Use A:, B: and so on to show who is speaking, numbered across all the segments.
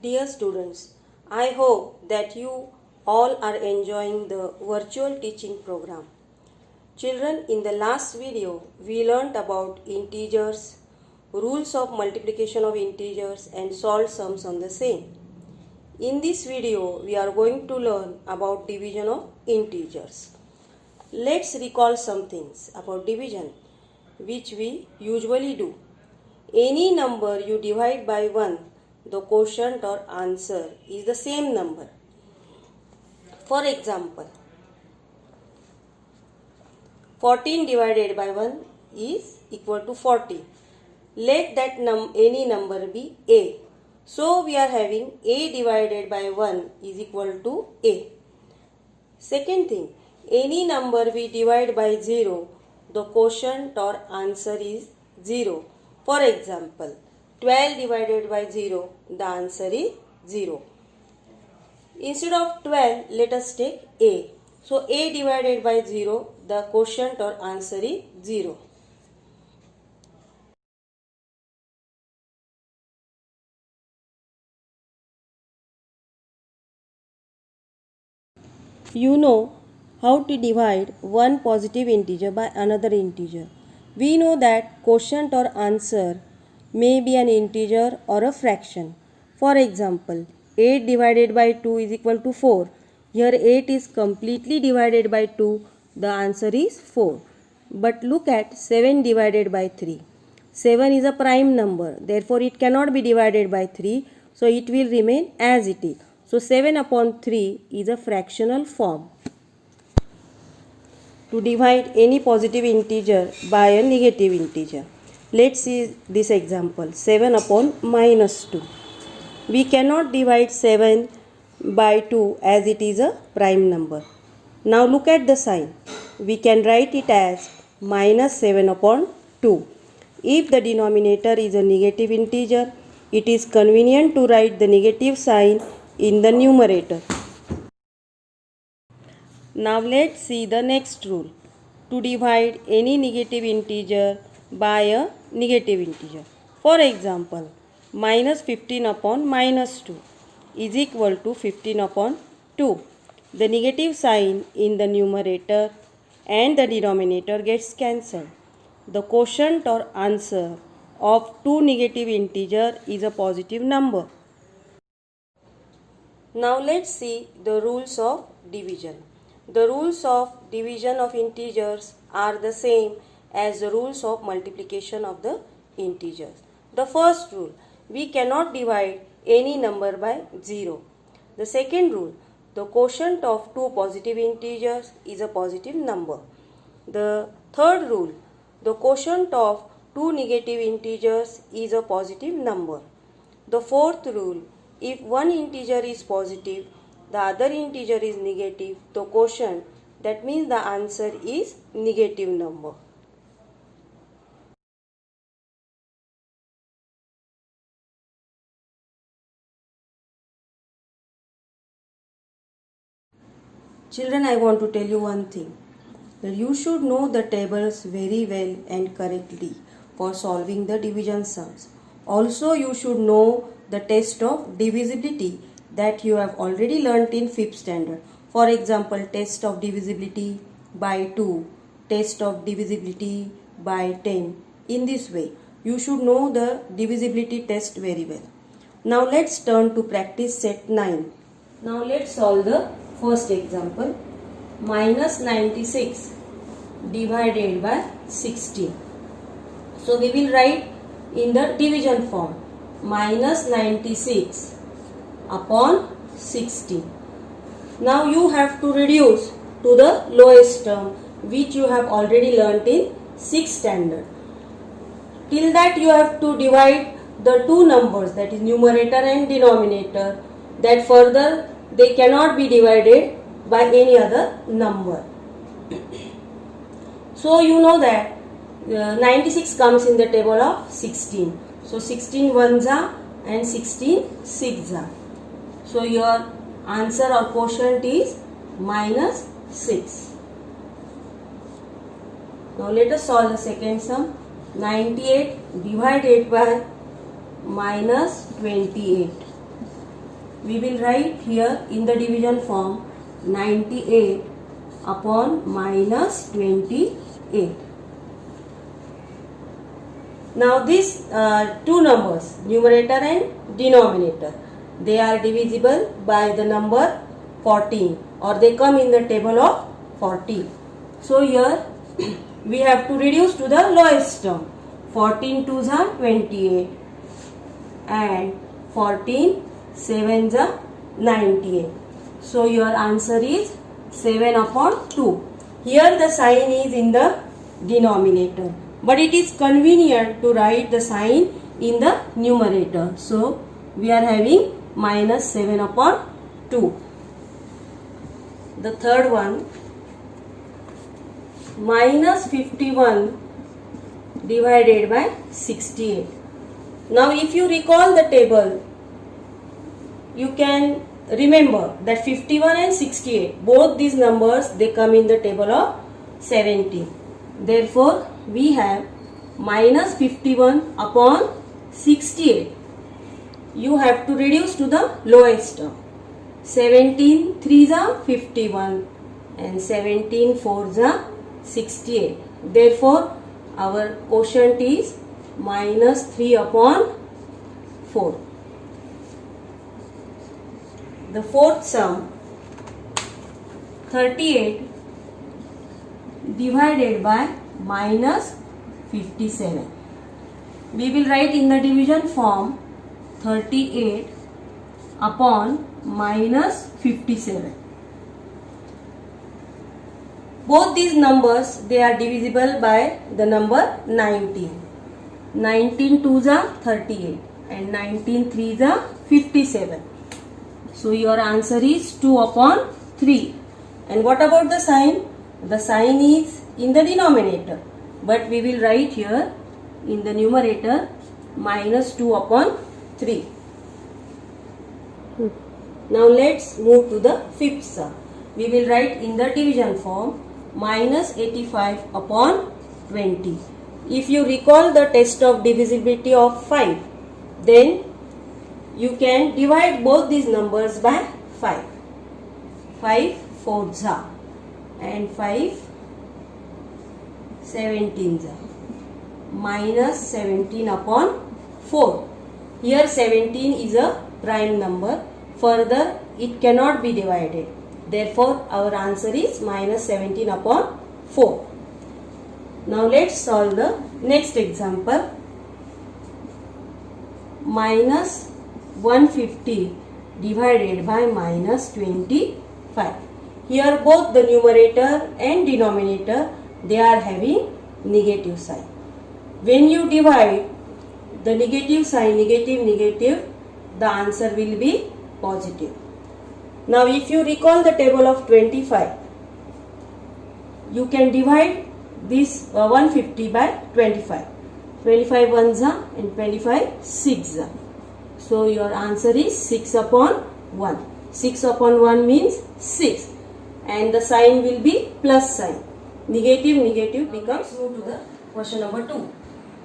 A: Dear students, I hope that you all are enjoying the virtual teaching program. Children, in the last video, we learned about integers, rules of multiplication of integers and solved sums on the same. In this video, we are going to learn about division of integers. Let's recall some things about division, which we usually do. Any number you divide by 1, the quotient or answer is the same number. For example, 14 divided by 1 is equal to 40. Let that any number be A. So we are having A divided by 1 is equal to A. Second thing, any number we divide by 0, the quotient or answer is 0. For example, 12 divided by 0, the answer is 0. Instead of 12, let us take A. So A divided by 0, the quotient or answer is 0. You know how to divide one positive integer by another integer. We know that quotient or answer may be an integer or a fraction. For example, 8 divided by 2 is equal to 4. Here 8 is completely divided by 2. The answer is 4. But look at 7 divided by 3. 7 is a prime number. Therefore, it cannot be divided by 3. So, it will remain as it is. So, 7 upon 3 is a fractional form. To divide any positive integer by a negative integer. Let's see this example, 7 upon minus 2. We cannot divide 7 by 2 as it is a prime number. Now look at the sign. We can write it as minus 7 upon 2. If the denominator is a negative integer, it is convenient to write the negative sign in the numerator. Now let's see the next rule. To divide any negative integer by a negative integer. For example, minus 15 upon minus 2 is equal to 15 upon 2. The negative sign in the numerator and the denominator gets cancelled. The quotient or answer of two negative integers is a positive number. Now let's see the rules of division. The rules of division of integers are the same as the rules of multiplication of the integers. The first rule, we cannot divide any number by 0. The second rule, the quotient of two positive integers is a positive number. The third rule, the quotient of two negative integers is a positive number. The fourth rule, if one integer is positive, the other integer is negative, the quotient, that means the answer is negative number. Children, I want to tell you one thing, that you should know the tables very well and correctly for solving the division sums. Also, you should know the test of divisibility that you have already learnt in 5th standard. For example, test of divisibility by 2, test of divisibility by 10. In this way, you should know the divisibility test very well. Now let's turn to practice set 9. Now let's solve the first example. Minus 96 divided by 16. So we will write in the division form. Minus 96 upon 16. Now you have to reduce to the lowest term which you have already learnt in 6th standard. Till that you have to divide the two numbers, that is numerator and denominator, that further they cannot be divided by any other number. So you know that 96 comes in the table of 16. So 16 ones are and 16 six are. So your answer or quotient is minus 6. Now let us solve the second sum. 98 divided by minus 28. we will write here in the division form 98 upon minus 28. Now these two numbers, numerator and denominator, they are divisible by the number 14, or they come in the table of 14. So here we have to reduce to the lowest term. 14 2s are 28 and 14 7s are 98. So your answer is 7 upon 2. Here the sign is in the denominator, but it is convenient to write the sign in the numerator. So we are having minus 7 upon 2. The third one, minus 51 divided by 68. Now if you recall the table, you can remember that 51 and 68, both these numbers, they come in the table of 17. Therefore we have minus 51 upon 68. You have to reduce to the lowest term. 17 3s are 51 and 17 4s are 68. Therefore our quotient is minus 3 upon 4. The fourth sum, 38 divided by minus 57. We will write in the division form 38 upon minus 57. Both these numbers, they are divisible by the number 19. 19 2s are 38 and 19 3s are 57. So your answer is 2 upon 3. And what about the sign? The sign is in the denominator, but we will write here in the numerator minus 2 upon 3. Now let's move to the fifth sum. We will write in the division form minus 85 upon 20. If you recall the test of divisibility of 5, then you can divide both these numbers by 5. 5 4s are and 5 17s are. Minus 17 upon 4. Here 17 is a prime number. Further, it cannot be divided. Therefore, our answer is minus 17 upon 4. Now let's solve the next example. Minus 150 divided by minus 25. Here both the numerator and denominator, they are having negative sign. When you divide the negative sign, negative, the answer will be positive. Now if you recall the table of 25, you can divide this 150 by 25. 25 ones are and 25 6 are. So your answer is 6 upon 1. 6 upon 1 means 6, and the sign will be plus sign. Negative becomes. Move to the question number 2.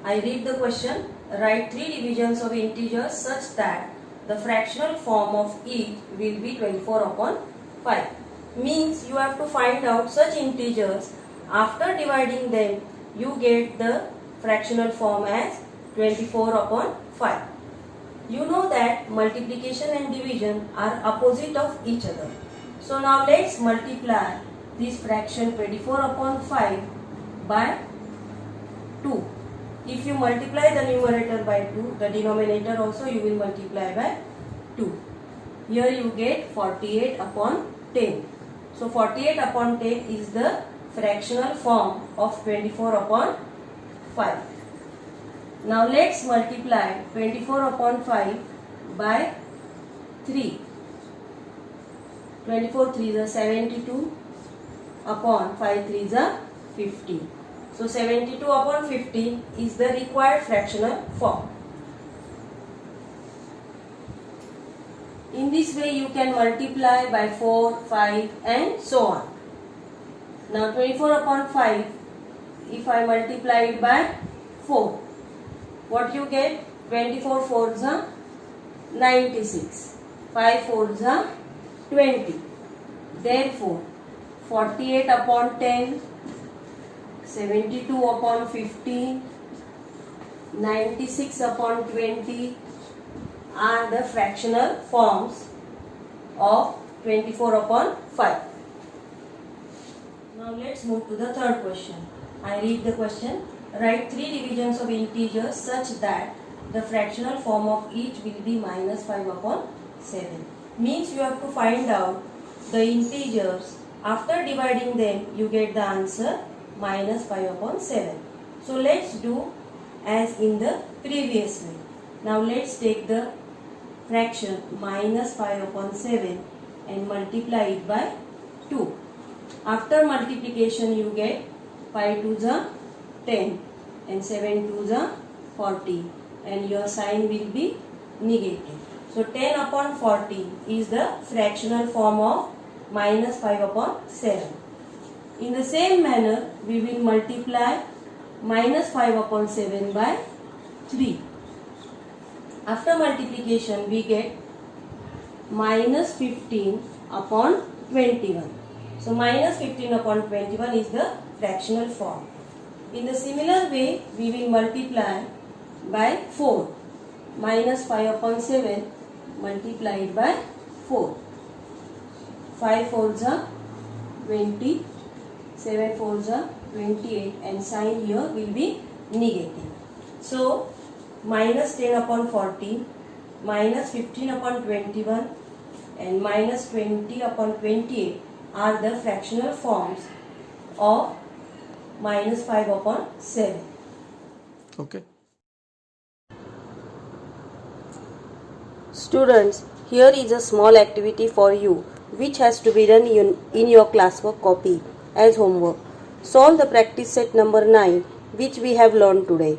A: I read the question. Write 3 divisions of integers such that the fractional form of each will be 24 upon 5. Means you have to find out such integers. After dividing them, you get the fractional form as 24 upon 5. You know that multiplication and division are opposite of each other. So now let's multiply this fraction 24 upon 5 by 2. If you multiply the numerator by 2, the denominator also you will multiply by 2. Here you get 48 upon 10. So 48 upon 10 is the fractional form of 24 upon 5. Now let's multiply 24 upon 5 by 3. 24 3s are 72 upon 5 3s are 50. So 72 upon 50 is the required fractional form. In this way you can multiply by 4, 5 and so on. Now 24 upon 5, if I multiply it by 4, what you get? 24 4s are 96. 5 4s are 20. Therefore, 48 upon 10, 72 upon 15, 96 upon 20 are the fractional forms of 24 upon 5. Now let's move to the third question. I read the question. Write 3 divisions of integers such that the fractional form of each will be minus 5 upon 7. Means you have to find out the integers. After dividing them, you get the answer minus 5 upon 7. So let's do as in the previous way. Now let's take the fraction minus 5 upon 7 and multiply it by 2. After multiplication you get 5 2s are 10 and 7 2s are 40 and your sign will be negative. So 10 upon 40 is the fractional form of minus 5 upon 7. In the same manner we will multiply minus 5 upon 7 by 3. After multiplication we get minus 15 upon 21. So minus 15 upon 21 is the fractional form. In the similar way we will multiply by 4. Minus 5 upon 7 multiplied by 4. 5 4s are 20, 7 4s are 28 and sign here will be negative. So minus 10 upon 40, minus 15 upon 21 and minus 20 upon 28 are the fractional forms of minus 5 upon 7.
B: Okay.
A: Students, here is a small activity for you which has to be done in your classwork copy as homework. Solve the practice set number 9 which we have learned today.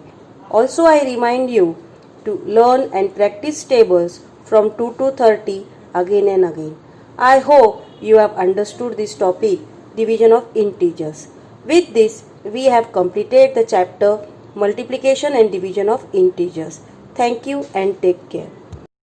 A: Also I remind you to learn and practice tables from 2 to 30 again and again. I hope you have understood this topic, division of integers. With this, we have completed the chapter multiplication and division of integers. Thank you and take care.